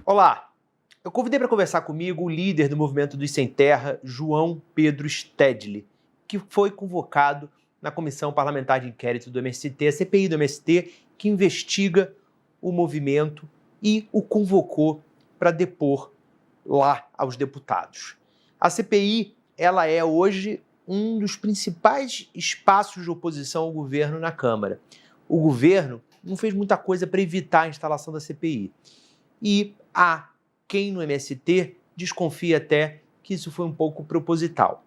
Olá, eu convidei para conversar comigo o líder do Movimento dos Sem Terra, João Pedro Stedley, que foi convocado na Comissão Parlamentar de Inquérito do MST, a CPI do MST, que investiga o movimento e o convocou para depor lá aos deputados. A CPI, ela é hoje um dos principais espaços de oposição ao governo na Câmara. O governo não fez muita coisa para evitar a instalação da CPI. E há quem no MST desconfia até que isso foi um pouco proposital.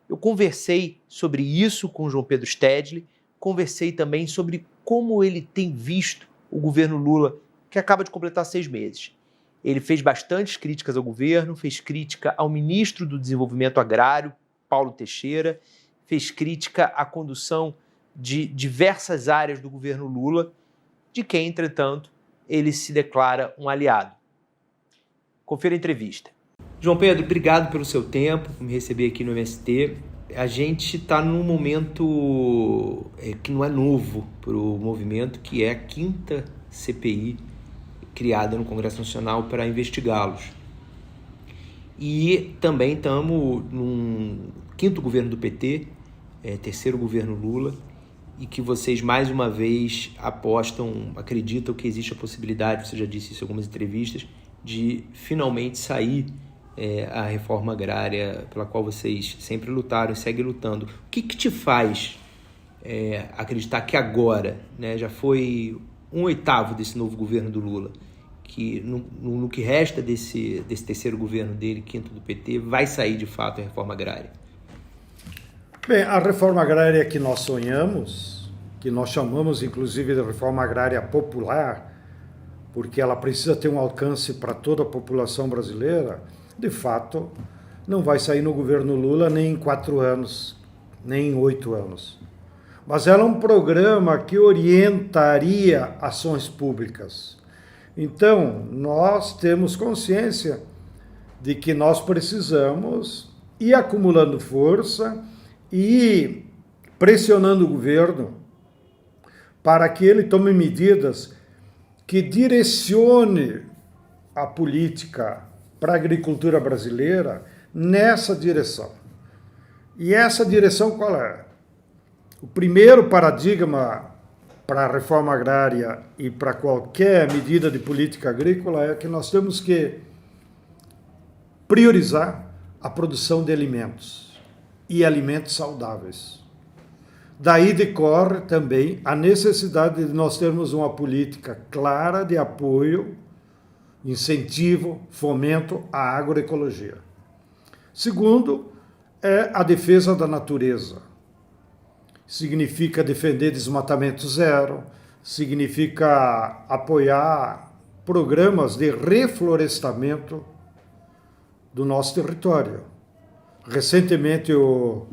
Eu conversei sobre isso com o João Pedro Stedley, conversei também sobre como ele tem visto o governo Lula, que acaba de completar 6 meses. Ele fez bastantes críticas ao governo, fez crítica ao ministro do Desenvolvimento Agrário, Paulo Teixeira, fez crítica à condução de diversas áreas do governo Lula, de quem, entretanto, ele se declara um aliado. Confira a entrevista. João Pedro, obrigado pelo seu tempo, por me receber aqui no MST. A gente está num momento que não é novo para o movimento, que é a 5ª CPI criada no Congresso Nacional para investigá-los. E também estamos num 5º governo do PT, 3º governo Lula, e que vocês mais uma vez acreditam que existe a possibilidade, você já disse isso em algumas entrevistas, de finalmente sair a reforma agrária pela qual vocês sempre lutaram e seguem lutando. O que te faz acreditar que agora, né, já foi 1/8 desse novo governo do Lula, que no que resta desse 3º governo dele, 5º do PT, vai sair de fato a reforma agrária? Bem, a reforma agrária que nós sonhamos, que nós chamamos inclusive de reforma agrária popular, porque ela precisa ter um alcance para toda a população brasileira, de fato, não vai sair no governo Lula nem em 4 anos, nem em 8 anos. Mas ela é um programa que orientaria ações públicas. Então, nós temos consciência de que nós precisamos ir acumulando força e pressionando o governo para que ele tome medidas que direcione a política para a agricultura brasileira nessa direção. E essa direção qual é? O primeiro paradigma para a reforma agrária e para qualquer medida de política agrícola é que nós temos que priorizar a produção de alimentos e alimentos saudáveis. Daí decorre também a necessidade de nós termos uma política clara de apoio, incentivo, fomento à agroecologia. Segundo, é a defesa da natureza. Significa defender desmatamento zero, significa apoiar programas de reflorestamento do nosso território. Recentemente, o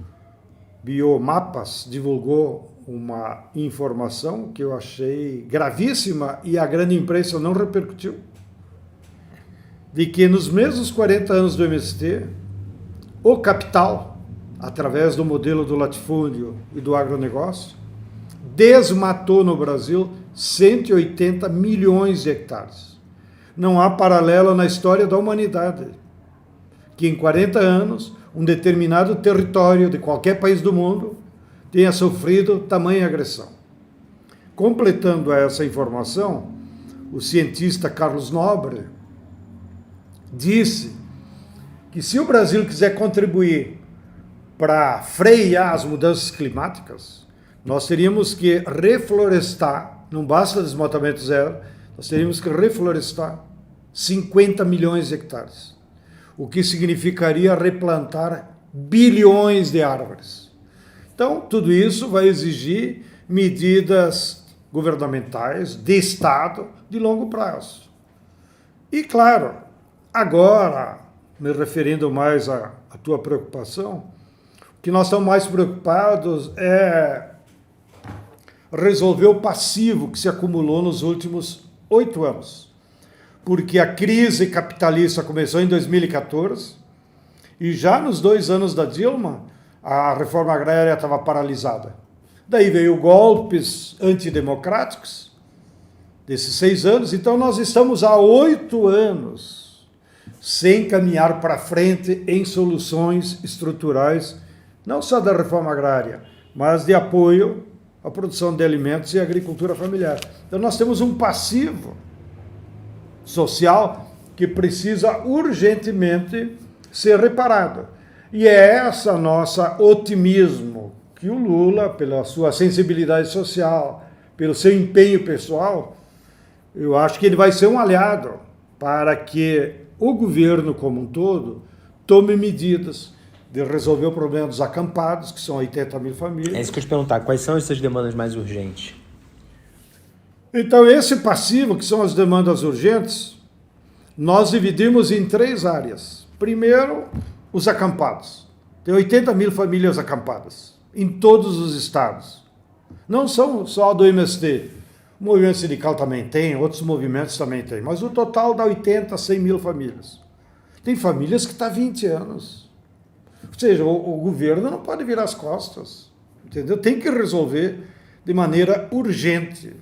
Biomapas divulgou uma informação que eu achei gravíssima e a grande imprensa não repercutiu, de que nos mesmos 40 anos do MST, o capital, através do modelo do latifúndio e do agronegócio, desmatou no Brasil 180 milhões de hectares. Não há paralelo na história da humanidade, que em 40 anos um determinado território de qualquer país do mundo tenha sofrido tamanha agressão. Completando essa informação, o cientista Carlos Nobre disse que se o Brasil quiser contribuir para frear as mudanças climáticas, nós teríamos que reflorestar, não basta desmatamento zero, nós teríamos que reflorestar 50 milhões de hectares. O que significaria replantar bilhões de árvores. Então, tudo isso vai exigir medidas governamentais, de Estado, de longo prazo. E, claro, agora, me referindo mais à tua preocupação, o que nós estamos mais preocupados é resolver o passivo que se acumulou nos últimos 8 anos. Porque a crise capitalista começou em 2014 e já nos 2 anos da Dilma, a reforma agrária estava paralisada. Daí veio golpes antidemocráticos desses 6 anos. Então, nós estamos há 8 anos sem caminhar para frente em soluções estruturais, não só da reforma agrária, mas de apoio à produção de alimentos e à agricultura familiar. Então, nós temos um passivo social que precisa urgentemente ser reparado. E é esse nosso otimismo que o Lula, pela sua sensibilidade social, pelo seu empenho pessoal, eu acho que ele vai ser um aliado para que o governo como um todo tome medidas de resolver o problema dos acampados, que são 80 mil famílias. É isso que eu te perguntar, quais são essas demandas mais urgentes? Então, esse passivo, que são as demandas urgentes, nós dividimos em 3 áreas. Primeiro, os acampados. Tem 80 mil famílias acampadas em todos os estados. Não são só do MST. O movimento sindical também tem, outros movimentos também tem. Mas o total dá 80, 100 mil famílias. Tem famílias que estão há 20 anos. Ou seja, o governo não pode virar as costas. Entendeu? Tem que resolver de maneira urgente.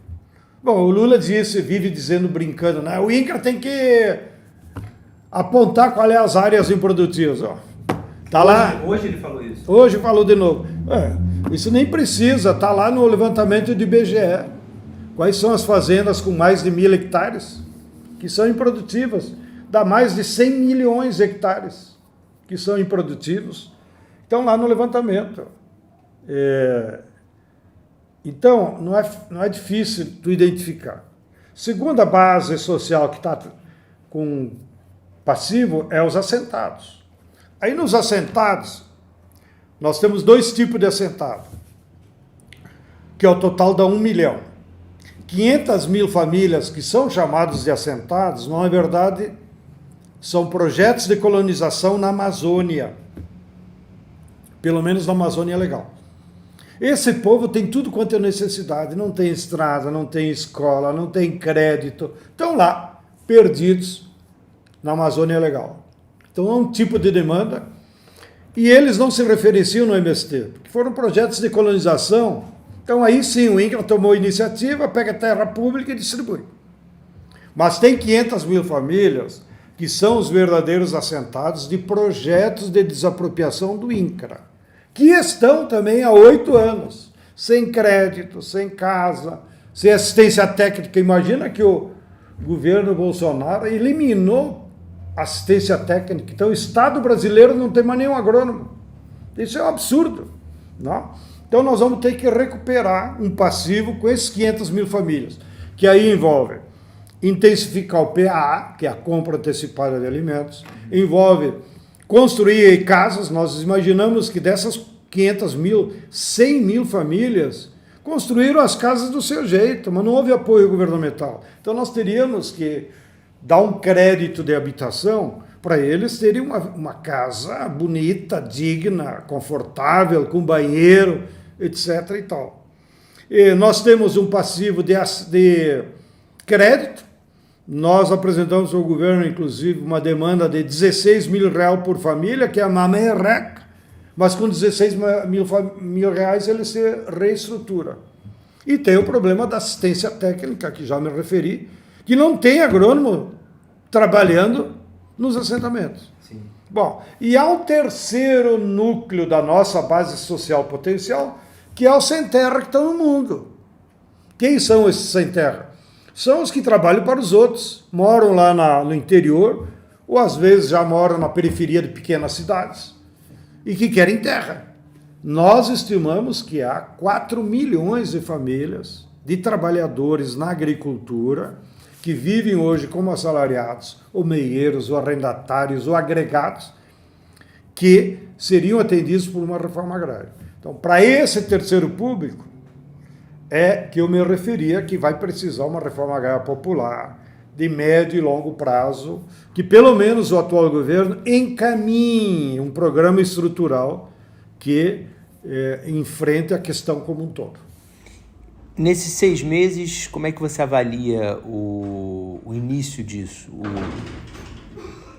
Bom, o Lula vive dizendo, brincando, né? O INCRA tem que apontar qual é as áreas improdutivas. Ó. Tá lá. Hoje ele falou isso. Hoje falou de novo. Isso nem precisa, está lá no levantamento do IBGE. Quais são as fazendas com mais de 1.000 hectares que são improdutivas? Dá mais de 100 milhões de hectares que são improdutivos. Estão lá no levantamento. Então, não é difícil tu identificar. Segunda base social que está com passivo é os assentados. Aí nos assentados, nós temos 2 tipos de assentado, que é o total dá 1 milhão. 500 mil famílias que são chamados de assentados, na verdade, são projetos de colonização na Amazônia. Pelo menos na Amazônia legal. Esse povo tem tudo quanto é necessidade, não tem estrada, não tem escola, não tem crédito, estão lá, perdidos na Amazônia legal. Então é um tipo de demanda, e eles não se referenciam no MST, porque foram projetos de colonização. Então aí sim o INCRA tomou iniciativa, pega terra pública e distribui. Mas tem 500 mil famílias que são os verdadeiros assentados de projetos de desapropriação do INCRA, que estão também há 8 anos, sem crédito, sem casa, sem assistência técnica. Imagina que o governo Bolsonaro eliminou assistência técnica. Então o Estado brasileiro não tem mais nenhum agrônomo. Isso é um absurdo. Não? Então nós vamos ter que recuperar um passivo com esses 500 mil famílias, que aí envolve intensificar o PAA, que é a compra antecipada de alimentos, envolve construir casas. Nós imaginamos que dessas 500 mil, 100 mil famílias construíram as casas do seu jeito, mas não houve apoio governamental. Então nós teríamos que dar um crédito de habitação para eles terem uma casa bonita, digna, confortável, com banheiro, etc. e tal. E nós temos um passivo de crédito. Nós apresentamos ao governo, inclusive, uma demanda de R$16 mil por família, que é a Mamerec, mas com R$16 mil ele se reestrutura. E tem o problema da assistência técnica, que já me referi, que não tem agrônomo trabalhando nos assentamentos. Sim. Bom, e há um terceiro núcleo da nossa base social potencial, que é os sem terra que estão no mundo. Quem são esses sem terra? São os que trabalham para os outros, moram lá no interior, ou às vezes já moram na periferia de pequenas cidades, e que querem terra. Nós estimamos que há 4 milhões de famílias de trabalhadores na agricultura que vivem hoje como assalariados, ou meieiros, ou arrendatários, ou agregados, que seriam atendidos por uma reforma agrária. Então, para esse terceiro público, é que eu me referia que vai precisar uma reforma agrária popular de médio e longo prazo, que pelo menos o atual governo encaminhe um programa estrutural que enfrente a questão como um todo. Nesses 6 meses, como é que você avalia o início disso?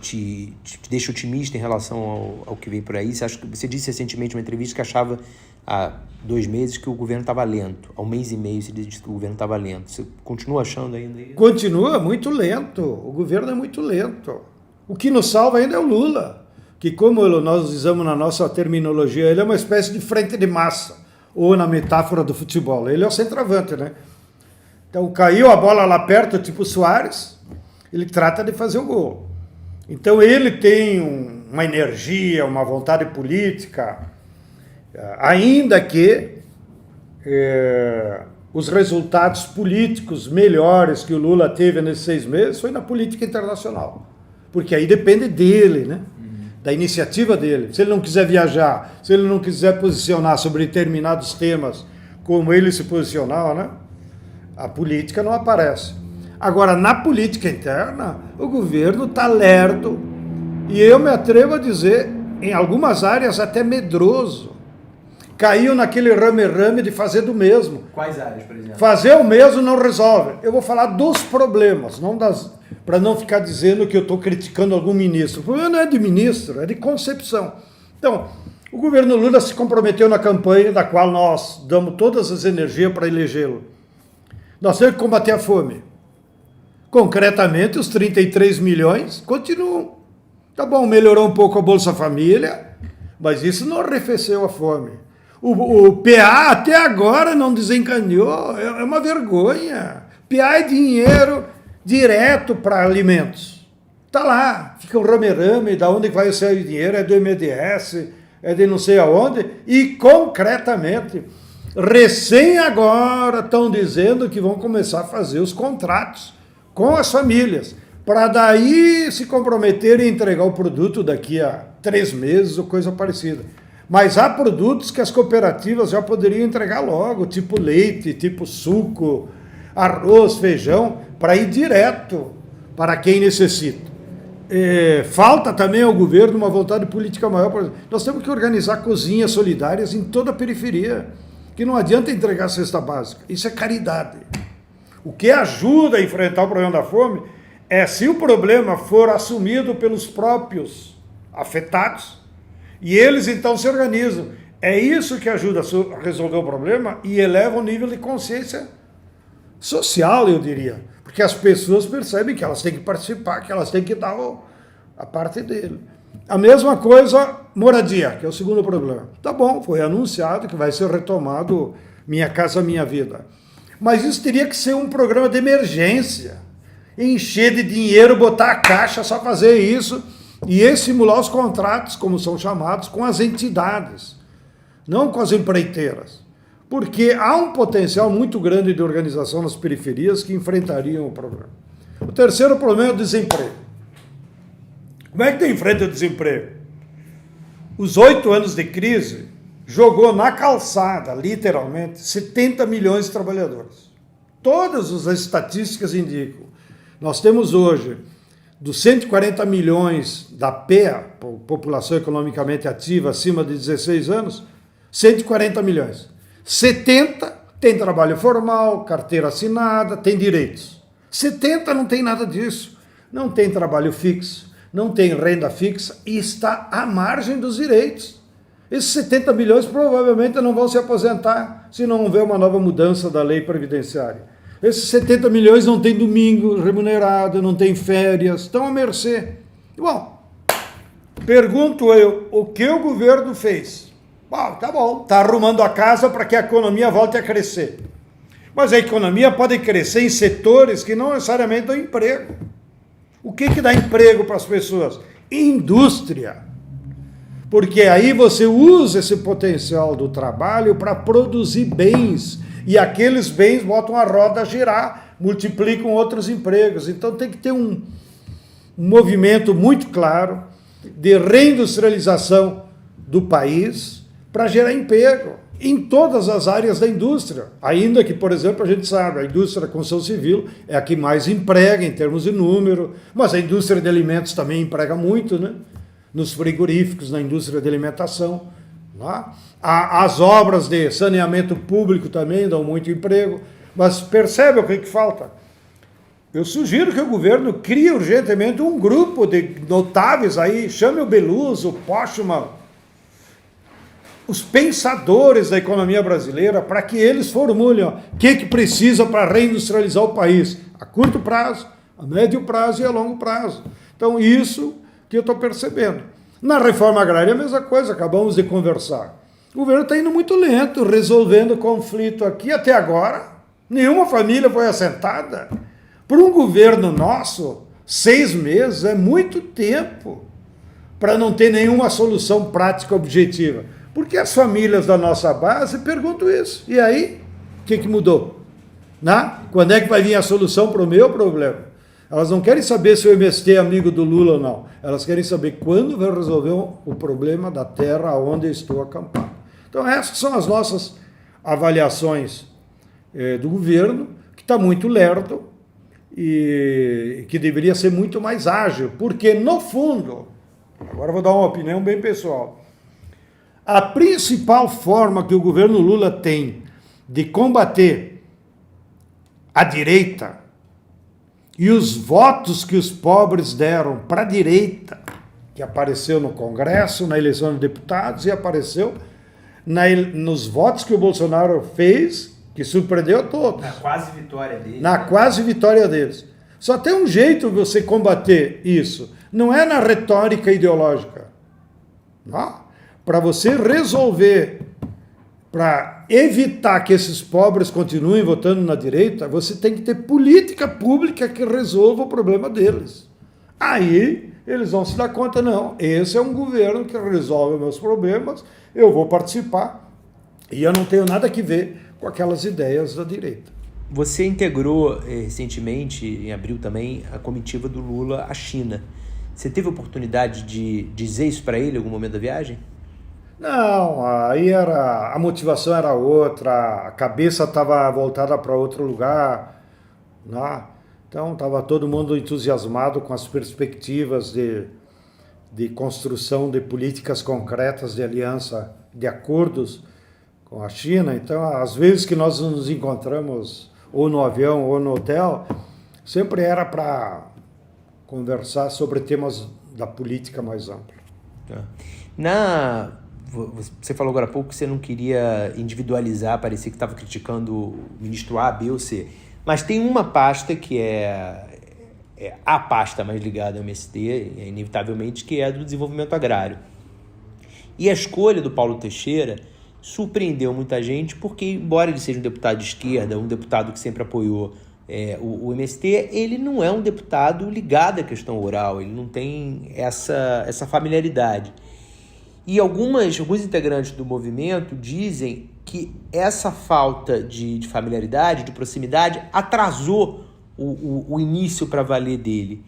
Te deixa otimista em relação ao que vem por aí? Você disse recentemente em uma entrevista que achava há 2 meses que o governo estava lento. Há 1 mês e meio se diz que o governo estava lento. Você continua achando ainda isso? Continua muito lento. O governo é muito lento. O que nos salva ainda é o Lula, que, como nós usamos na nossa terminologia, ele é uma espécie de frente de massa, ou na metáfora do futebol. Ele é o centroavante, né? Então, caiu a bola lá perto, tipo o Soares, ele trata de fazer o gol. Então, ele tem uma energia, uma vontade política, ainda que os resultados políticos melhores que o Lula teve nesses 6 meses foi na política internacional. Porque aí depende dele, né? Da iniciativa dele. Se ele não quiser viajar, se ele não quiser posicionar sobre determinados temas como ele se posicionava, né? A política não aparece. Agora, na política interna, o governo está lerdo e eu me atrevo a dizer, em algumas áreas, até medroso. Caiu naquele rame-rame de fazer do mesmo. Quais áreas, por exemplo? Fazer o mesmo não resolve. Eu vou falar dos problemas, não para não ficar dizendo que eu estou criticando algum ministro. O problema não é de ministro, é de concepção. Então, o governo Lula se comprometeu na campanha, da qual nós damos todas as energias para elegê-lo. Nós temos que combater a fome. Concretamente, os 33 milhões continuam. Tá bom, melhorou um pouco a Bolsa Família, mas isso não arrefeceu a fome. O PA até agora não desencadeou, é uma vergonha. PA é dinheiro direto para alimentos. Está lá, fica um rame-rame, da onde vai sair o dinheiro, é do MDS, é de não sei aonde, e concretamente, recém agora estão dizendo que vão começar a fazer os contratos com as famílias, para daí se comprometer em entregar o produto daqui a 3 meses ou coisa parecida. Mas há produtos que as cooperativas já poderiam entregar logo, tipo leite, tipo suco, arroz, feijão, para ir direto para quem necessita. Falta também ao governo uma vontade política maior. Por exemplo, nós temos que organizar cozinhas solidárias em toda a periferia, que não adianta entregar cesta básica. Isso é caridade. O que ajuda a enfrentar o problema da fome é se o problema for assumido pelos próprios afetados, e eles então se organizam. É isso que ajuda a resolver o problema e eleva o nível de consciência social, eu diria. Porque as pessoas percebem que elas têm que participar, que elas têm que dar a parte dele. A mesma coisa, moradia, que é o segundo problema. Tá bom, foi anunciado que vai ser retomado Minha Casa Minha Vida. Mas isso teria que ser um programa de emergência. Encher de dinheiro, botar a caixa, só fazer isso e estimular os contratos, como são chamados, com as entidades, não com as empreiteiras. Porque há um potencial muito grande de organização nas periferias que enfrentariam o problema. O terceiro problema é o desemprego. Como é que tem enfrenta o desemprego? Os 8 anos de crise jogou na calçada, literalmente, 70 milhões de trabalhadores. Todas as estatísticas indicam. Nós temos hoje, dos 140 milhões da PEA, população economicamente ativa acima de 16 anos, 140 milhões. 70 tem trabalho formal, carteira assinada, tem direitos. 70 não tem nada disso. Não tem trabalho fixo, não tem renda fixa e está à margem dos direitos. Esses 70 milhões provavelmente não vão se aposentar se não houver uma nova mudança da lei previdenciária. Esses 70 milhões não tem domingo remunerado, não tem férias, estão à mercê. Bom, pergunto eu, o que o governo fez? Bom, tá bom, está arrumando a casa para que a economia volte a crescer. Mas a economia pode crescer em setores que não necessariamente dão emprego. O que dá emprego para as pessoas? Indústria. Porque aí você usa esse potencial do trabalho para produzir bens. E aqueles bens botam a roda a girar, multiplicam outros empregos. Então tem que ter um movimento muito claro de reindustrialização do país para gerar emprego em todas as áreas da indústria. Ainda que, por exemplo, a gente sabe, a indústria da construção civil é a que mais emprega em termos de número, mas a indústria de alimentos também emprega muito, né? Nos frigoríficos, na indústria de alimentação. Lá. As obras de saneamento público também dão muito emprego, mas percebe o que falta? Eu sugiro que o governo crie urgentemente um grupo de notáveis aí, chame o Beluso, o Postman, os pensadores da economia brasileira para que eles formulem o que precisa para reindustrializar o país, a curto prazo, a médio prazo e a longo prazo. Então, isso que eu estou percebendo. Na reforma agrária, a mesma coisa, acabamos de conversar. O governo está indo muito lento, resolvendo o conflito aqui. Até agora, nenhuma família foi assentada. Para um governo nosso, 6 meses é muito tempo para não ter nenhuma solução prática objetiva. Porque as famílias da nossa base perguntam isso. E aí, o que mudou? Quando é que vai vir a solução para o meu problema? Elas não querem saber se o MST é amigo do Lula ou não. Elas querem saber quando vai resolver o problema da terra onde eu estou acampado. Então, essas são as nossas avaliações do governo, que está muito lerdo e que deveria ser muito mais ágil. Porque, no fundo, agora eu vou dar uma opinião bem pessoal, a principal forma que o governo Lula tem de combater a direita e os votos que os pobres deram para a direita, que apareceu no Congresso, na eleição de deputados, e apareceu nos votos que o Bolsonaro fez, que surpreendeu a todos. Na quase vitória deles. Na quase vitória deles. Só tem um jeito de você combater isso. Não é na retórica ideológica. Para você resolver, para evitar que esses pobres continuem votando na direita, você tem que ter política pública que resolva o problema deles. Aí eles vão se dar conta, não, esse é um governo que resolve meus problemas, eu vou participar e eu não tenho nada que ver com aquelas ideias da direita. Você integrou recentemente, em abril também, a comitiva do Lula à China. Você teve a oportunidade de dizer isso para ele em algum momento da viagem? Não, aí a motivação era outra, a cabeça estava voltada para outro lugar, Então estava todo mundo entusiasmado com as perspectivas de construção de políticas concretas de aliança, de acordos com a China. Então, às vezes que nós nos encontramos ou no avião ou no hotel, sempre era para conversar sobre temas da política mais ampla. Você falou agora há pouco que você não queria individualizar, parecia que estava criticando o ministro A, B ou C. Mas tem uma pasta que é a pasta mais ligada ao MST, inevitavelmente, que é a do desenvolvimento agrário. E a escolha do Paulo Teixeira surpreendeu muita gente, porque, embora ele seja um deputado de esquerda, um deputado que sempre apoiou o MST, ele não é um deputado ligado à questão rural, ele não tem essa familiaridade. E alguns integrantes do movimento dizem que essa falta de familiaridade, de proximidade, atrasou o início para valer dele.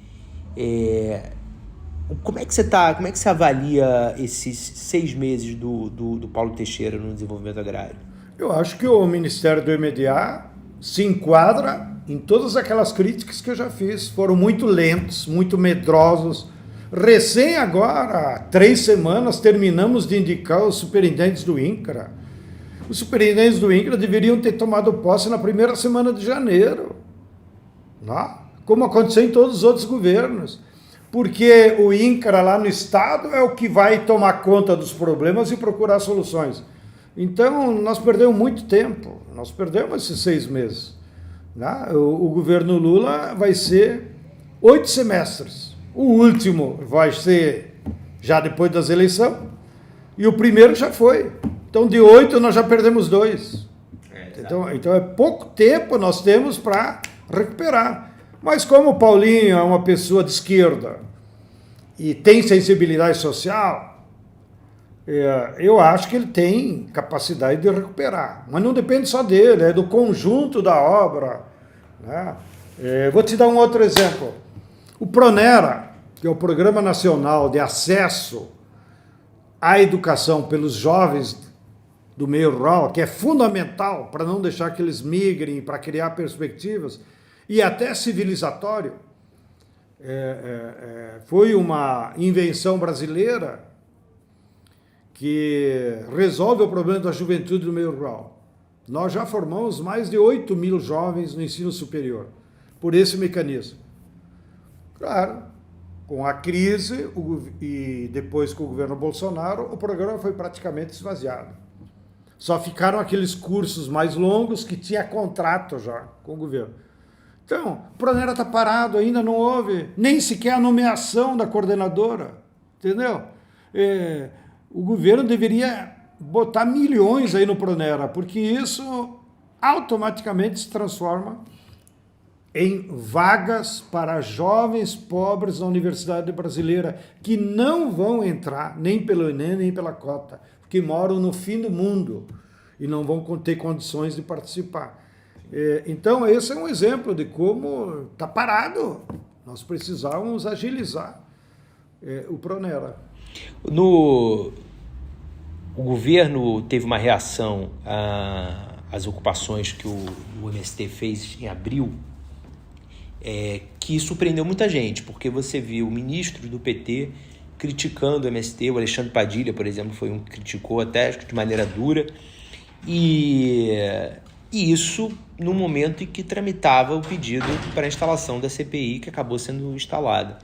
Como é que você avalia esses 6 meses do Paulo Teixeira no desenvolvimento agrário? Eu acho que o Ministério do MDA se enquadra em todas aquelas críticas que eu já fiz. Foram muito lentos, muito medrosos. Recém agora, há 3 semanas, terminamos de indicar os superintendentes do INCRA. Os superintendentes do INCRA deveriam ter tomado posse na primeira semana de janeiro, como aconteceu em todos os outros governos. Porque o INCRA lá no Estado é o que vai tomar conta dos problemas e procurar soluções. Então, nós perdemos muito tempo, nós perdemos esses 6 meses. O governo Lula vai ser 8 semestres. O último vai ser já depois das eleições e o primeiro já foi. Então, de 8 nós já perdemos 2. Então é pouco tempo nós temos para recuperar. Mas como o Paulinho é uma pessoa de esquerda e tem sensibilidade social, eu acho que ele tem capacidade de recuperar. Mas não depende só dele, é do conjunto da obra. Vou te dar um outro exemplo. O PRONERA, que é o Programa Nacional de Acesso à Educação pelos Jovens do Meio Rural, que é fundamental para não deixar que eles migrem, para criar perspectivas, e até civilizatório, foi uma invenção brasileira que resolve o problema da juventude do meio rural. Nós já formamos mais de 8 mil jovens no ensino superior, por esse mecanismo. Claro, Com a crise e depois com o governo Bolsonaro, o programa foi praticamente esvaziado. Só ficaram aqueles cursos mais longos que tinha contrato já com o governo. Então, o Pronera está parado, ainda não houve nem sequer a nomeação da coordenadora, entendeu? O governo deveria botar milhões aí no Pronera, porque isso automaticamente se transforma em vagas para jovens pobres na Universidade Brasileira, que não vão entrar nem pelo Enem, nem pela cota, porque moram no fim do mundo e não vão ter condições de participar. Então, esse é um exemplo de como está parado. Nós precisávamos agilizar o Pronera. O governo teve uma reação às ocupações que o MST fez em abril, que surpreendeu muita gente, porque você viu ministros do PT criticando o MST, o Alexandre Padilha, por exemplo, foi um que criticou até de maneira dura, e isso no momento em que tramitava o pedido para a instalação da CPI, que acabou sendo instalada.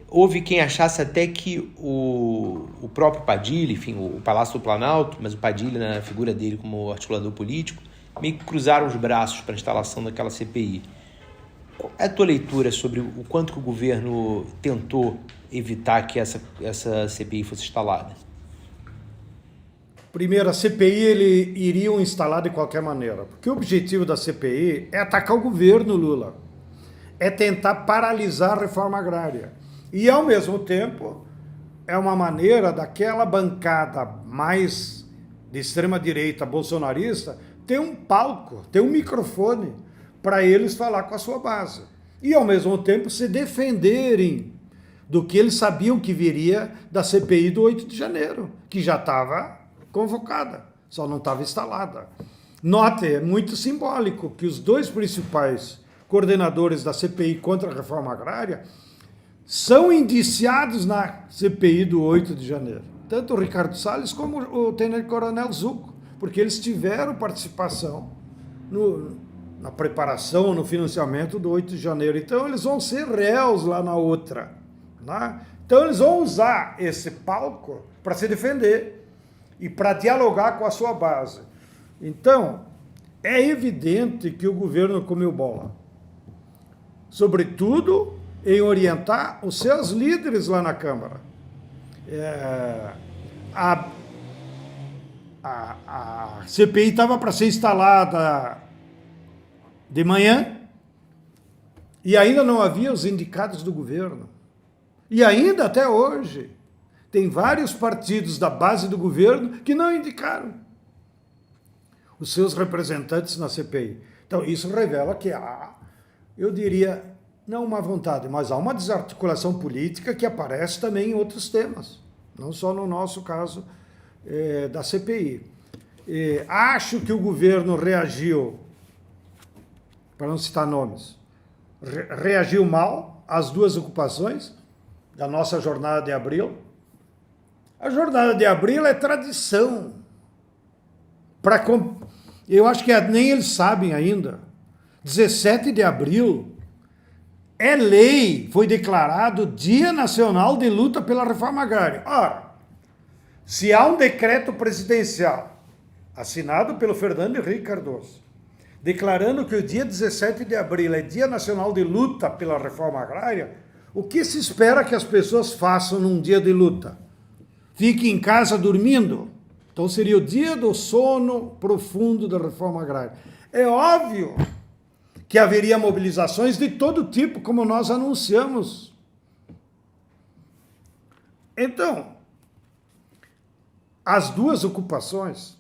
Houve quem achasse até que o próprio Padilha, enfim, o Palácio do Planalto, mas o Padilha, na figura dele como articulador político, meio que cruzaram os braços para a instalação daquela CPI. Qual é a tua leitura sobre o quanto que o governo tentou evitar que essa CPI fosse instalada? Primeiro, a CPI ele iriam instalar de qualquer maneira, porque o objetivo da CPI é atacar o governo Lula, é tentar paralisar a reforma agrária. E, ao mesmo tempo, é uma maneira daquela bancada mais de extrema-direita bolsonarista ter um palco, ter um microfone para eles falar com a sua base. E, ao mesmo tempo, se defenderem do que eles sabiam que viria da CPI do 8 de janeiro, que já estava convocada, só não estava instalada. Note, é muito simbólico que os dois principais coordenadores da CPI contra a reforma agrária são indiciados na CPI do 8 de janeiro. Tanto o Ricardo Salles como o tenente-coronel Zucco, porque eles tiveram participação na preparação, no financiamento do 8 de janeiro. Então, eles vão ser réus lá na outra. Né? Então, eles vão usar esse palco para se defender e para dialogar com a sua base. Então, é evidente que o governo comeu bola. Sobretudo em orientar os seus líderes lá na Câmara. A CPI estava para ser instalada de manhã e ainda não havia os indicados do governo. E ainda até hoje tem vários partidos da base do governo que não indicaram os seus representantes na CPI. Então isso revela que há, eu diria, não uma vontade, mas há uma desarticulação política que aparece também em outros temas, não só no nosso caso da CPI. Acho que o governo reagiu, para não citar nomes, reagiu mal às duas ocupações da nossa jornada de abril. A jornada de abril é tradição. Eu acho que nem eles sabem ainda. 17 de abril é lei, foi declarado Dia Nacional de Luta pela Reforma Agrária. Ora, se há um decreto presidencial assinado pelo Fernando Henrique Cardoso, declarando que o dia 17 de abril é Dia Nacional de Luta pela Reforma Agrária, o que se espera que as pessoas façam num dia de luta? Fiquem em casa dormindo? Então seria o dia do sono profundo da reforma agrária. É óbvio que haveria mobilizações de todo tipo, como nós anunciamos. Então, as duas ocupações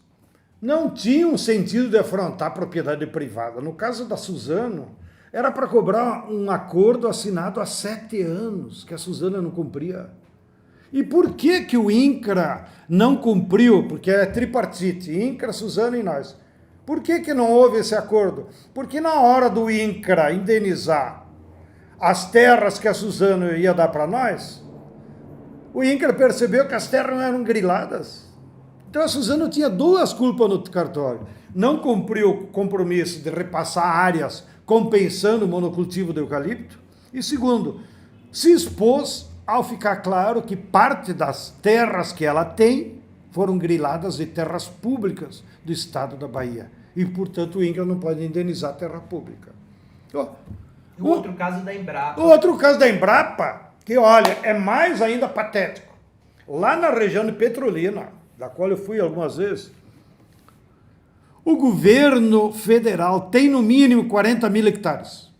não tinham sentido de afrontar a propriedade privada. No caso da Suzano, era para cobrar um acordo assinado há 7 anos, que a Suzano não cumpria. E por que o INCRA não cumpriu? Porque é tripartite, INCRA, Suzano e nós. Por que não houve esse acordo? Porque na hora do INCRA indenizar as terras que a Suzano ia dar para nós, o INCRA percebeu que as terras não eram griladas. Então a Suzano tinha duas culpas no cartório. Não cumpriu o compromisso de repassar áreas compensando o monocultivo do eucalipto. E segundo, se expôs ao ficar claro que parte das terras que ela tem foram griladas de terras públicas do estado da Bahia. E, portanto, o INCRA não pode indenizar terra pública. O outro caso da Embrapa. O outro caso da Embrapa, que, olha, é mais ainda patético. Lá na região de Petrolina, da qual eu fui algumas vezes, o governo federal tem no mínimo 40 mil hectares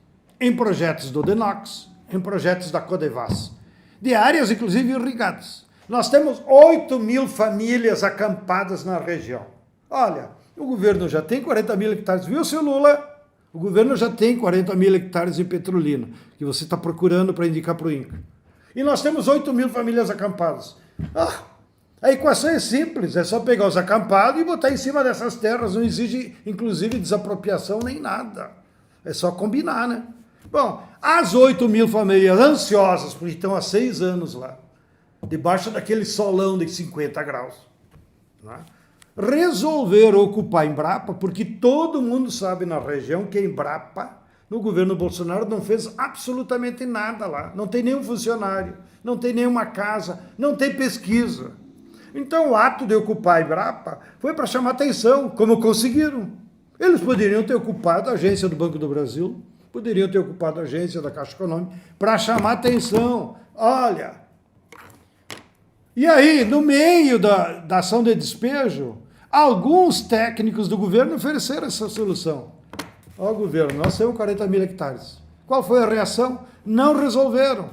em projetos do Denox, em projetos da Codevas, de áreas inclusive irrigadas. Nós temos 8 mil famílias acampadas na região. Olha, o governo já tem 40 mil hectares, viu, seu Lula? O governo já tem 40 mil hectares em Petrolina, que você está procurando para indicar para o INCRA. E nós temos 8 mil famílias acampadas. A equação é simples, é só pegar os acampados e botar em cima dessas terras, não exige, inclusive, desapropriação nem nada. É só combinar, né? Bom, as 8 mil famílias ansiosas, porque estão há 6 anos lá, debaixo daquele solão de 50 graus, né? Resolveram ocupar a Embrapa, porque todo mundo sabe na região que a Embrapa, no governo Bolsonaro, não fez absolutamente nada lá. Não tem nenhum funcionário, não tem nenhuma casa, não tem pesquisa. Então o ato de ocupar a Embrapa foi para chamar atenção, como conseguiram. Eles poderiam ter ocupado a agência do Banco do Brasil, poderiam ter ocupado a agência da Caixa Econômica, para chamar atenção. Olha, e aí, no meio da ação de despejo, alguns técnicos do governo ofereceram essa solução. Ó, governo, nós temos 40 mil hectares. Qual foi a reação? Não resolveram.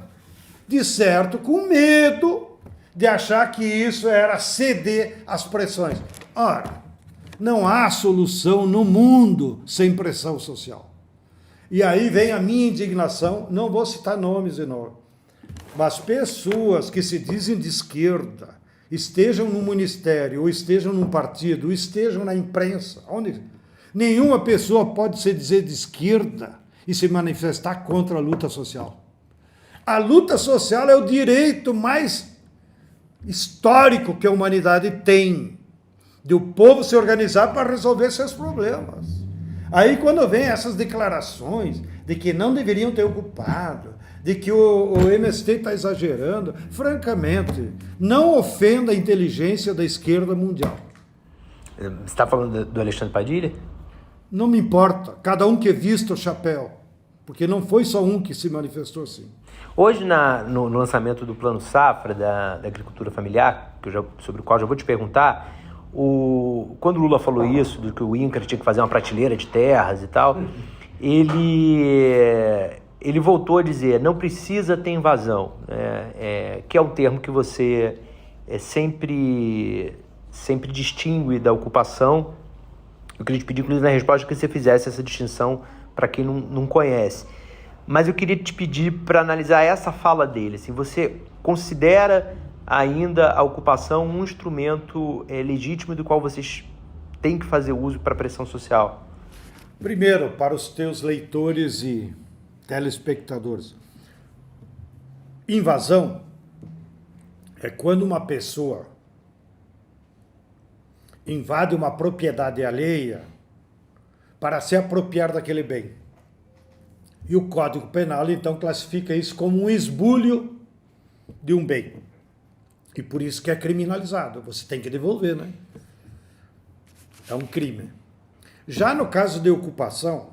De certo, com medo de achar que isso era ceder às pressões. Ora, não há solução no mundo sem pressão social. E aí vem a minha indignação, não vou citar nomes de novo, mas pessoas que se dizem de esquerda, estejam no ministério, ou estejam num partido, ou estejam na imprensa, onde nenhuma pessoa pode se dizer de esquerda e se manifestar contra a luta social. A luta social é o direito mais histórico que a humanidade tem, de o povo se organizar para resolver seus problemas. Aí quando vem essas declarações de que não deveriam ter ocupado, de que o MST está exagerando, francamente, não ofenda a inteligência da esquerda mundial. Você está falando do Alexandre Padilha? Não me importa, cada um que vista o chapéu, porque não foi só um que se manifestou assim. Hoje, no lançamento do Plano Safra, da agricultura familiar, sobre o qual já vou te perguntar, quando o Lula falou isso, do que o INCRA tinha que fazer uma prateleira de terras e tal, ele voltou a dizer, não precisa ter invasão, que é um termo que você sempre distingue da ocupação. Eu queria te pedir, inclusive, na resposta, que você fizesse essa distinção para quem não conhece. Mas eu queria te pedir para analisar essa fala dele. Assim, você considera ainda a ocupação um instrumento legítimo do qual vocês têm que fazer uso para a pressão social? Primeiro, para os teus leitores e telespectadores, invasão é quando uma pessoa invade uma propriedade alheia para se apropriar daquele bem. E o Código Penal, então, classifica isso como um esbulho de um bem. E por isso que é criminalizado. Você tem que devolver, né? É um crime. Já no caso de ocupação,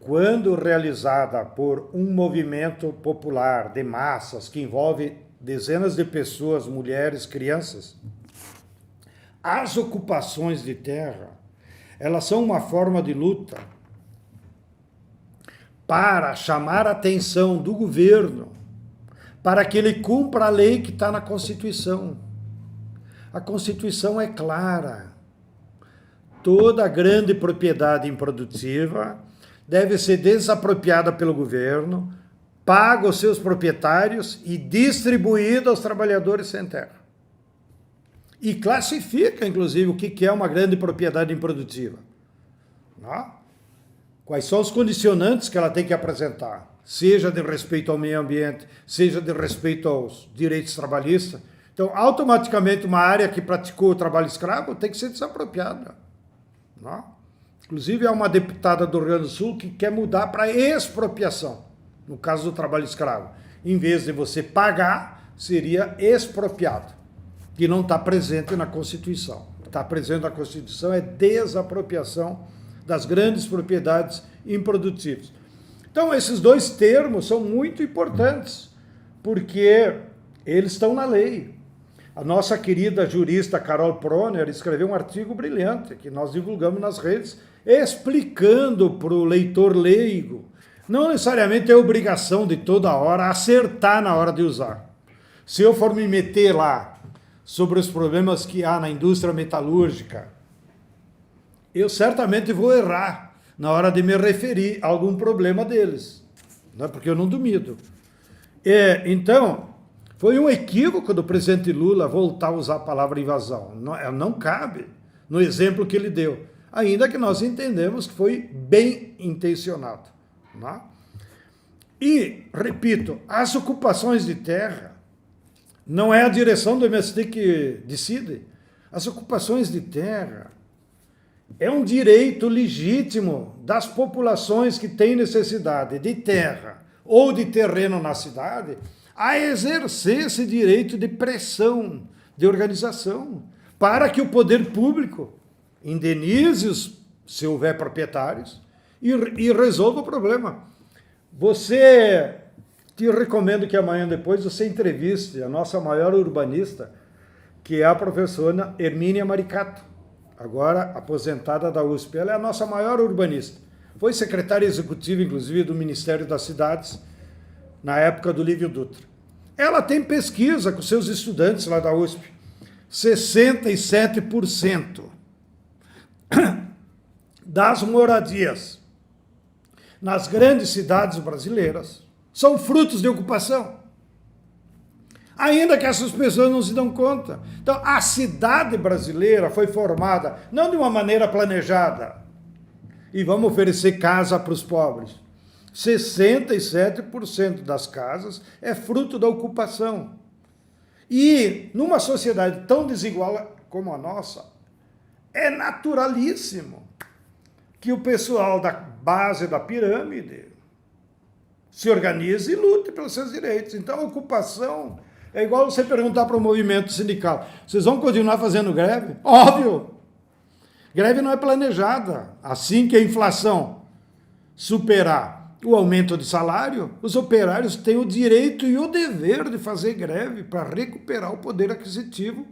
quando realizada por um movimento popular de massas que envolve dezenas de pessoas, mulheres, crianças, as ocupações de terra, elas são uma forma de luta para chamar a atenção do governo para que ele cumpra a lei que está na Constituição. A Constituição é clara. Toda grande propriedade improdutiva deve ser desapropriada pelo governo, paga aos seus proprietários e distribuída aos trabalhadores sem terra. E classifica, inclusive, o que é uma grande propriedade improdutiva. Não? Quais são os condicionantes que ela tem que apresentar, seja de respeito ao meio ambiente, seja de respeito aos direitos trabalhistas. Então, automaticamente, uma área que praticou o trabalho escravo tem que ser desapropriada. Não? Inclusive, há uma deputada do Rio Grande do Sul que quer mudar para expropriação. no caso do trabalho escravo, em vez de você pagar, seria expropriado, que não está presente na Constituição. Está presente na Constituição é desapropriação das grandes propriedades improdutivas. Então, esses dois termos são muito importantes, porque eles estão na lei. A nossa querida jurista Carol Proner escreveu um artigo brilhante, que nós divulgamos nas redes, explicando para o leitor leigo, não necessariamente é obrigação de toda hora acertar na hora de usar. Se eu for me meter lá sobre os problemas que há na indústria metalúrgica, eu certamente vou errar na hora de me referir a algum problema deles, né? Porque eu não duvido. Então, foi um equívoco do presidente Lula voltar a usar a palavra invasão. Não cabe no exemplo que ele deu, ainda que nós entendemos que foi bem intencionado. Né? E, repito, as ocupações de terra não é a direção do MST que decide. As ocupações de terra é um direito legítimo das populações que têm necessidade de terra ou de terreno na cidade a exercer esse direito de pressão, de organização, para que o poder público indenize se houver proprietários e resolva o problema. Te recomendo que amanhã depois você entreviste a nossa maior urbanista, que é a professora Hermínia Maricato, agora aposentada da USP. Ela é a nossa maior urbanista. Foi secretária executiva, inclusive, do Ministério das Cidades, na época do Lívio Dutra. Ela tem pesquisa com seus estudantes lá da USP. 67% das moradias nas grandes cidades brasileiras são frutos de ocupação. Ainda que essas pessoas não se dão conta. Então, a cidade brasileira foi formada não de uma maneira planejada. E vamos oferecer casa para os pobres. 67% das casas é fruto da ocupação. E numa sociedade tão desigual como a nossa, é naturalíssimo que o pessoal da base da pirâmide se organize e lute pelos seus direitos. Então, a ocupação é igual você perguntar para o movimento sindical: vocês vão continuar fazendo greve? Óbvio! Greve não é planejada. Assim que a inflação superar o aumento de salário, os operários têm o direito e o dever de fazer greve para recuperar o poder aquisitivo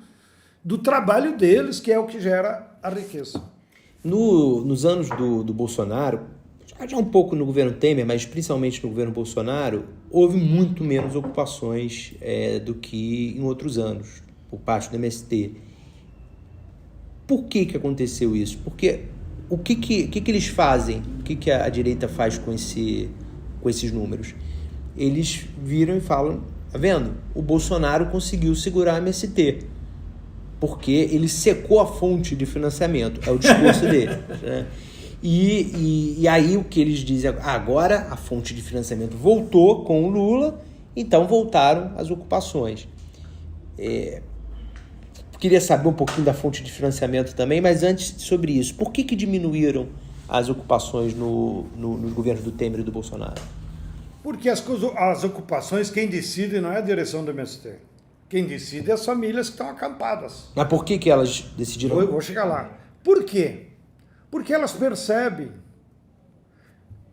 do trabalho deles, que é o que gera a riqueza. Nos anos do Bolsonaro, já um pouco no governo Temer, mas principalmente no governo Bolsonaro, houve muito menos ocupações do que em outros anos, por parte do MST. Por que aconteceu isso? Porque o que eles fazem? O que a direita faz com esses números? Eles viram e falam: tá vendo? O Bolsonaro conseguiu segurar a MST, porque ele secou a fonte de financiamento. É o discurso dele. Né? E aí o que eles dizem: agora a fonte de financiamento voltou com o Lula, então voltaram as ocupações. Queria saber um pouquinho da fonte de financiamento também, mas antes sobre isso, por que diminuíram as ocupações nos governos do Temer e do Bolsonaro? Porque as ocupações, quem decide não é a direção do MST. Quem decide é as famílias que estão acampadas. Mas por que elas decidiram? Vou chegar lá. Por quê? Porque elas percebem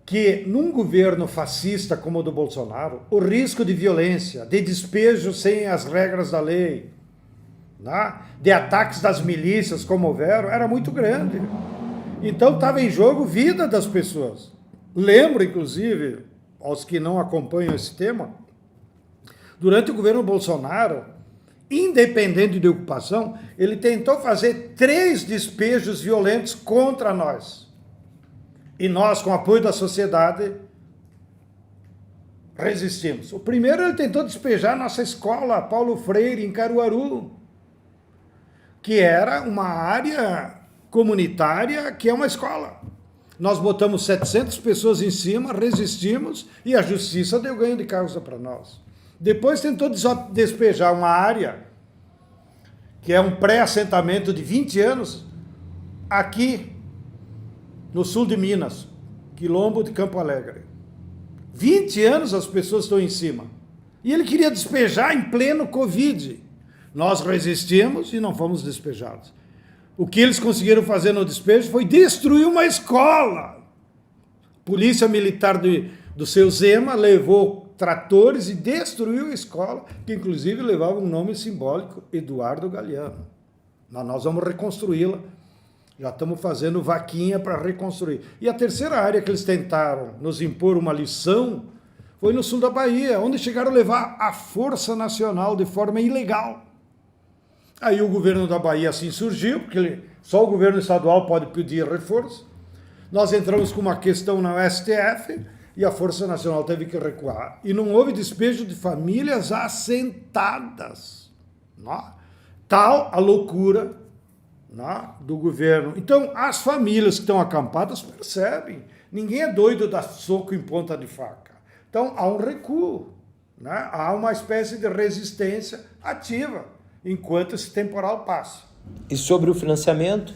que num governo fascista como o do Bolsonaro, o risco de violência, de despejo sem as regras da lei, de ataques das milícias como houveram, era muito grande. Então estava em jogo a vida das pessoas. Lembro, inclusive, aos que não acompanham esse tema, durante o governo Bolsonaro, independente de ocupação, ele tentou fazer 3 despejos violentos contra nós. E nós, com o apoio da sociedade, resistimos. O primeiro, ele tentou despejar nossa escola Paulo Freire, em Caruaru, que era uma área comunitária, que é uma escola. Nós botamos 700 pessoas em cima, resistimos, e a justiça deu ganho de causa para nós. Depois tentou despejar uma área, que é um pré-assentamento de 20 anos, aqui no sul de Minas, quilombo de Campo Alegre. 20 anos as pessoas estão em cima. E ele queria despejar em pleno Covid. Nós resistimos e não fomos despejados. O que eles conseguiram fazer no despejo foi destruir uma escola. Polícia Militar do seu Zema levou tratores e destruiu a escola, que inclusive levava um nome simbólico, Eduardo Galeano. Nós vamos reconstruí-la. Já estamos fazendo vaquinha para reconstruir. E a terceira área que eles tentaram nos impor uma lição foi no sul da Bahia, onde chegaram a levar a Força Nacional de forma ilegal. Aí o governo da Bahia assim surgiu, porque só o governo estadual pode pedir reforço. Nós entramos com uma questão na STF e a Força Nacional teve que recuar. E não houve despejo de famílias assentadas. Não? Tal a loucura, não, do governo. Então, as famílias que estão acampadas percebem. Ninguém é doido dar soco em ponta de faca. Então, há um recuo. Né? Há uma espécie de resistência ativa, enquanto esse temporal passa. E sobre o financiamento?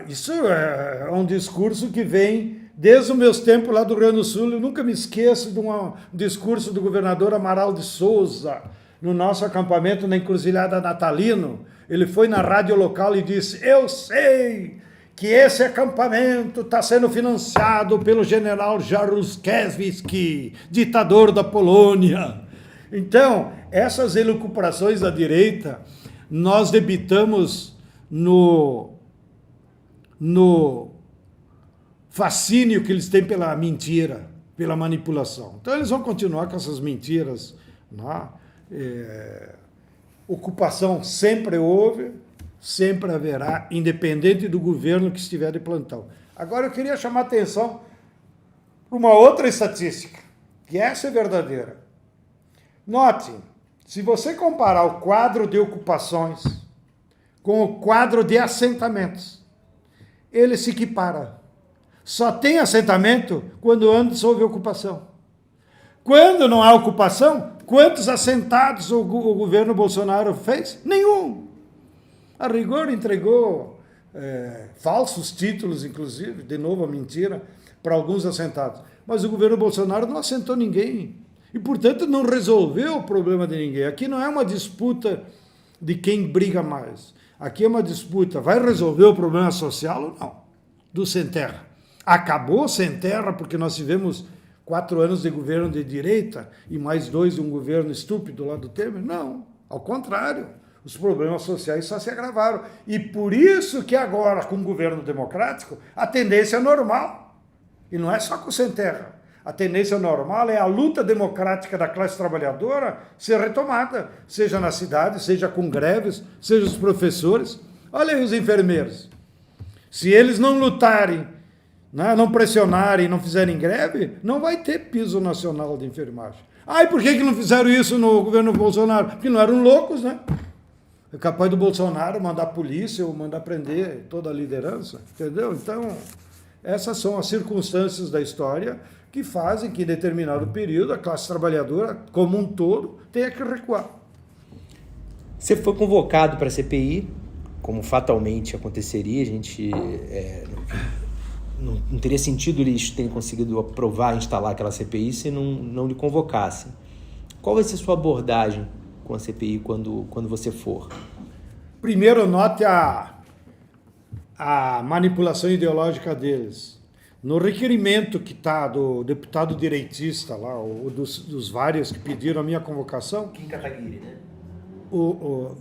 Isso é um discurso que vem desde os meus tempos lá do Rio Grande do Sul. Eu nunca me esqueço de um discurso do governador Amaral de Souza, no nosso acampamento na Encruzilhada Natalino. Ele foi na rádio local e disse: eu sei que esse acampamento está sendo financiado pelo general Jaruzelski, ditador da Polônia. Então, essas elucubrações da direita, nós debitamos no fascínio que eles têm pela mentira, pela manipulação. Então, eles vão continuar com essas mentiras. Né? Ocupação sempre houve, sempre haverá, independente do governo que estiver de plantão. Agora, eu queria chamar a atenção para uma outra estatística, que essa é verdadeira. Note, se você comparar o quadro de ocupações com o quadro de assentamentos, ele se equipara. Só tem assentamento quando antes houve ocupação. Quando não há ocupação, quantos assentados o governo Bolsonaro fez? Nenhum. A rigor entregou falsos títulos, inclusive, de novo a mentira, para alguns assentados. Mas o governo Bolsonaro não assentou ninguém. E, portanto, não resolveu o problema de ninguém. Aqui não é uma disputa de quem briga mais. Aqui é uma disputa, vai resolver o problema social ou não? Do sem terra. Acabou sem terra porque nós tivemos 4 anos de governo de direita e mais 2 de um governo estúpido lá do Temer? Não, ao contrário. Os problemas sociais só se agravaram. E por isso que agora, com o governo democrático, a tendência é normal. E não é só com o sem terra. A tendência normal é a luta democrática da classe trabalhadora ser retomada, seja na cidade, seja com greves, seja os professores. Olha aí os enfermeiros. Se eles não lutarem, não pressionarem, não fizerem greve, não vai ter piso nacional de enfermagem. E por que não fizeram isso no governo Bolsonaro? Porque não eram loucos, né? É capaz do Bolsonaro mandar a polícia ou mandar prender toda a liderança, entendeu? Então, essas são as circunstâncias da história que fazem que, em determinado período, a classe trabalhadora, como um todo, tenha que recuar. Você foi convocado para a CPI, como fatalmente aconteceria, a gente não teria sentido eles terem conseguido aprovar, instalar aquela CPI se não lhe convocassem. Qual vai ser a sua abordagem com a CPI quando você for? Primeiro, note a manipulação ideológica deles. No requerimento que está do deputado direitista lá, ou dos vários que pediram a minha convocação... Kim Kataguiri, né?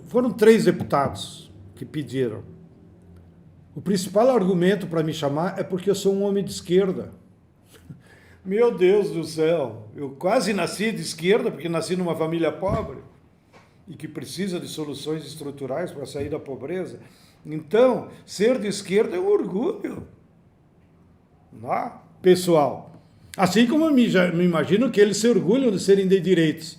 Foram 3 deputados que pediram. O principal argumento para me chamar é porque eu sou um homem de esquerda. Meu Deus do céu, eu quase nasci de esquerda, porque nasci numa família pobre e que precisa de soluções estruturais para sair da pobreza. Então, ser de esquerda é um orgulho, não? Pessoal. Assim como eu me imagino que eles se orgulham de serem de direitos.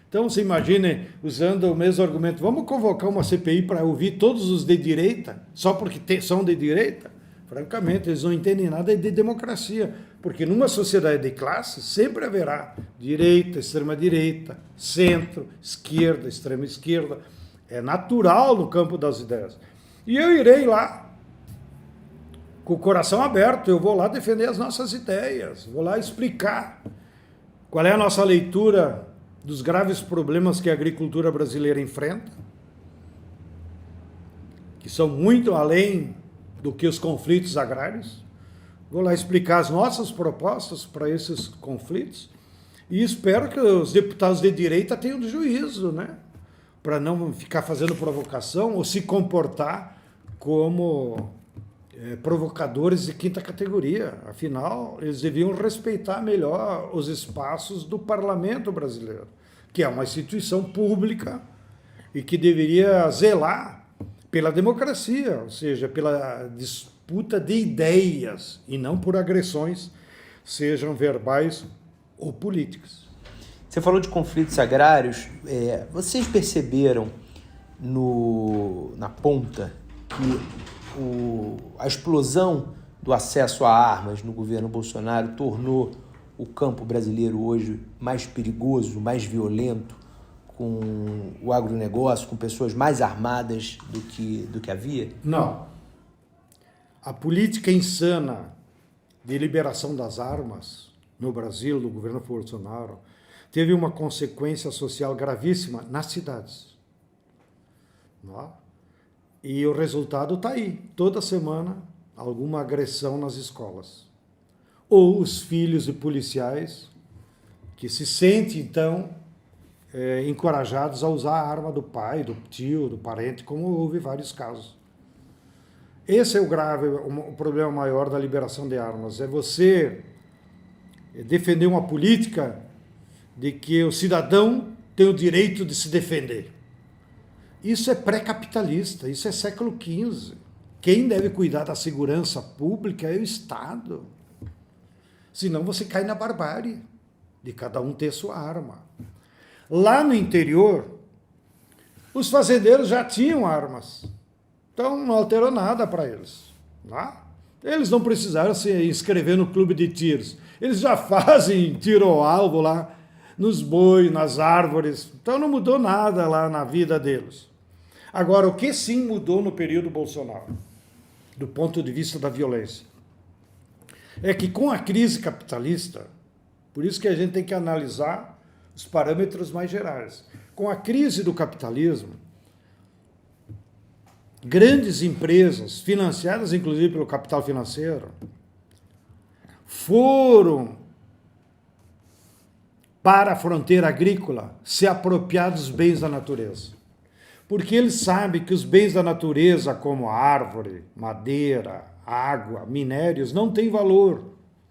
Então, se imaginem, usando o mesmo argumento, vamos convocar uma CPI para ouvir todos os de direita, só porque são de direita? Francamente, eles não entendem nada de democracia, porque numa sociedade de classes sempre haverá direita, extrema-direita, centro, esquerda, extrema-esquerda. É natural no campo das ideias. E eu irei lá, com o coração aberto, eu vou lá defender as nossas ideias, vou lá explicar Qual é a nossa leitura dos graves problemas que a agricultura brasileira enfrenta? Que são muito além do que os conflitos agrários. Vou lá explicar as nossas propostas para esses conflitos e espero que os deputados de direita tenham juízo, né? Para não ficar fazendo provocação ou se comportar como provocadores de quinta categoria. Afinal, eles deviam respeitar melhor os espaços do parlamento brasileiro, que é uma instituição pública e que deveria zelar pela democracia, ou seja, pela disputa de ideias e não por agressões, sejam verbais ou políticas. Você falou de conflitos agrários. Vocês perceberam na ponta que a explosão do acesso a armas no governo Bolsonaro tornou o campo brasileiro hoje mais perigoso, mais violento, com o agronegócio, com pessoas mais armadas do que havia? Não. A política insana de liberação das armas no Brasil, do governo Bolsonaro, teve uma consequência social gravíssima nas cidades. Não? E o resultado está aí. Toda semana, alguma agressão nas escolas. Ou os filhos de policiais que se sentem, então, encorajados a usar a arma do pai, do tio, do parente, como houve vários casos. Esse é o problema maior da liberação de armas. É você defender uma política de que o cidadão tem o direito de se defender. Isso é pré-capitalista, isso é século XV. Quem deve cuidar da segurança pública é o Estado. Senão você cai na barbárie de cada um ter sua arma. Lá no interior, os fazendeiros já tinham armas. Então não alterou nada para eles. Tá? Eles não precisaram se inscrever no clube de tiros. Eles já fazem tiro ao alvo lá nos bois, nas árvores. Então não mudou nada lá na vida deles. Agora, o que sim mudou no período Bolsonaro, do ponto de vista da violência, é que com a crise capitalista, por isso que a gente tem que analisar os parâmetros mais gerais. Com a crise do capitalismo, grandes empresas, financiadas inclusive pelo capital financeiro, foram para a fronteira agrícola se apropriar dos bens da natureza. Porque eles sabem que os bens da natureza, como árvore, madeira, água, minérios, não têm valor,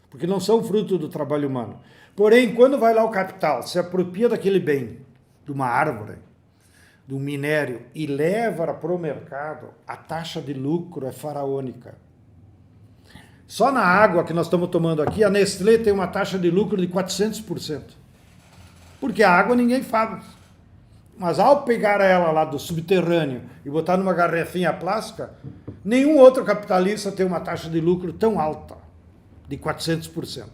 porque não são fruto do trabalho humano. Porém, quando vai lá o capital, se apropria daquele bem, de uma árvore, de um minério, e leva para o mercado, a taxa de lucro é faraônica. Só na água que nós estamos tomando aqui, a Nestlé tem uma taxa de lucro de 400%. Porque a água ninguém faz. Mas ao pegar ela lá do subterrâneo e botar numa garrafinha plástica, nenhum outro capitalista tem uma taxa de lucro tão alta, de 400%.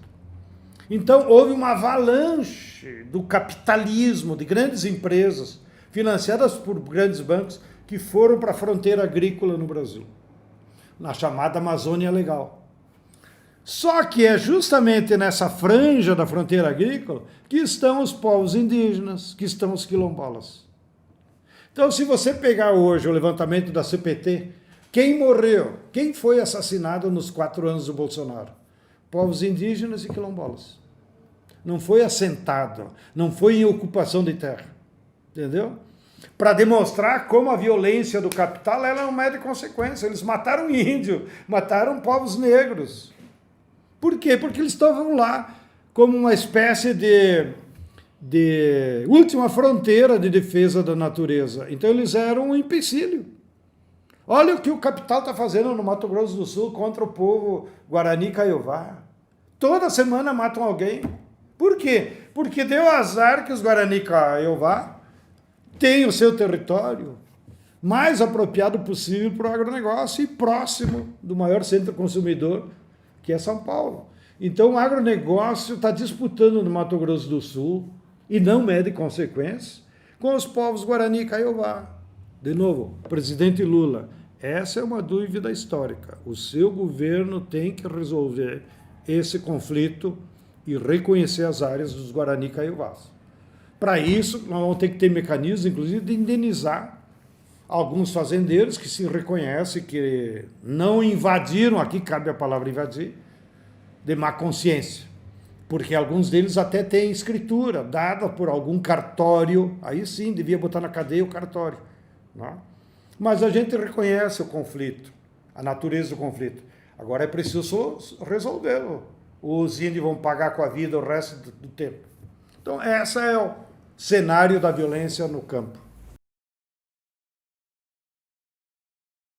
Então, houve uma avalanche do capitalismo, de grandes empresas, financiadas por grandes bancos, que foram para a fronteira agrícola no Brasil, na chamada Amazônia Legal. Só que é justamente nessa franja da fronteira agrícola que estão os povos indígenas, que estão os quilombolas. Então, se você pegar hoje o levantamento da CPT, quem morreu, quem foi assassinado nos 4 anos do Bolsonaro? Povos indígenas e quilombolas. Não foi assentado, não foi em ocupação de terra. Entendeu? Para demonstrar como a violência do capital ela não é de consequência. Eles mataram índio, mataram povos negros. Por quê? Porque eles estavam lá como uma espécie de última fronteira de defesa da natureza. Então eles eram um empecilho. Olha o que o capital está fazendo no Mato Grosso do Sul contra o povo Guarani Kaiowá. Toda semana matam alguém. Por quê? Porque deu azar que os Guarani Kaiowá têm o seu território mais apropriado possível para o agronegócio e próximo do maior centro consumidor, que é São Paulo. Então o agronegócio está disputando no Mato Grosso do Sul, e não mede consequências, com os povos Guarani e Kaiowá. De novo, presidente Lula, essa é uma dúvida histórica. O seu governo tem que resolver esse conflito e reconhecer as áreas dos Guarani Kaiowás. Para isso, nós vamos ter que ter mecanismos, inclusive, de indenizar alguns fazendeiros que se reconhecem que não invadiram, aqui cabe a palavra invadir, de má consciência. Porque alguns deles até têm escritura dada por algum cartório, aí sim, devia botar na cadeia o cartório. Não? Mas a gente reconhece o conflito, a natureza do conflito. Agora é preciso resolvê-lo. Os índios vão pagar com a vida o resto do tempo. Então, esse é o cenário da violência no campo.